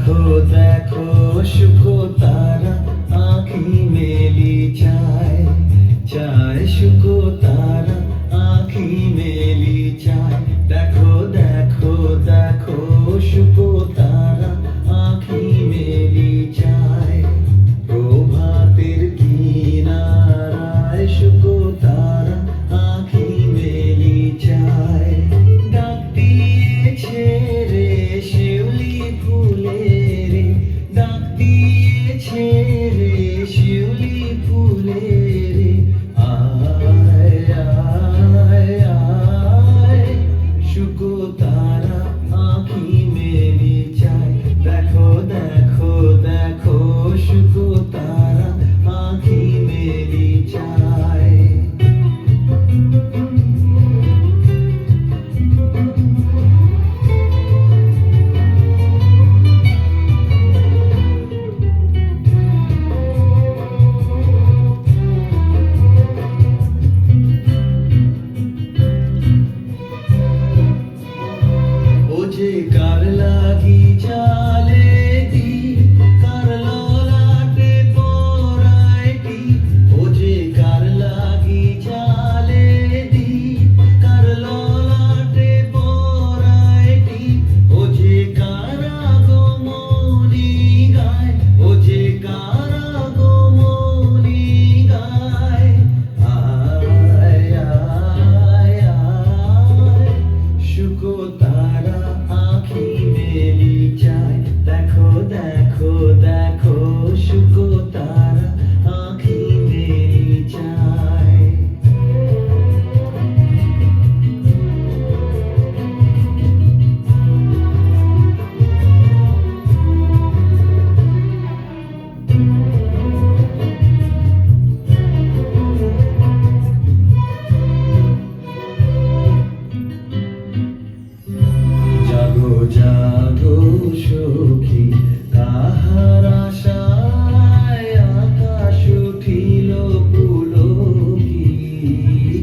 দেখো দেখো সুখ তারা আঁখি মেলি চায় চায় সুখ তারা আঁখি মেলি চায় দেখো দেখো দেখো সুখ তারা আঁখি মেলি চায় প্রভাতের কিনারায় সুখ তারা আঁখি মেলি চায় ডাক দিয়েছে রে শিউলি ফুলে রে ডাক দিয়েছে রে শিউলি ফুলে রে আয় আয় আয় সুখ তারা আঁখি মেলি চায় দেখো দেখো দেখো সুখ তারা আঁখি মেলি চায় যে কার লাগি চালে দি কার ললাটে পরাইটি ও যে কার লাগি চালে দি কার ললাটে পরাইটি ও যে কার আগমনী গায় ও যে কার আগমনী গায় আয় আয় আয় সুখ তারা আঁখি মেলি চায় দেখো দেখো দেখো সুখ তারা আঁখি মেলি চায় জাগো জাগো সখী কাহার আশায় আকাশ উঠিল পুলকি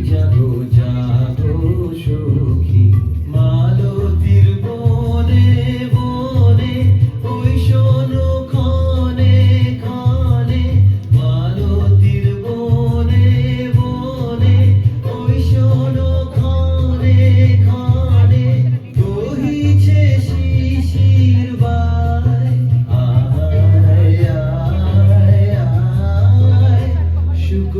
জাগো জাগো সখী মালতীর বনে বনে ওই শোনো ক্ষণে ক্ষণে মালতীর বনে বনে ওই শোনো ক্ষণে ক্ষণে বহিছে শিশির বায় আয় আয় আয় সুখ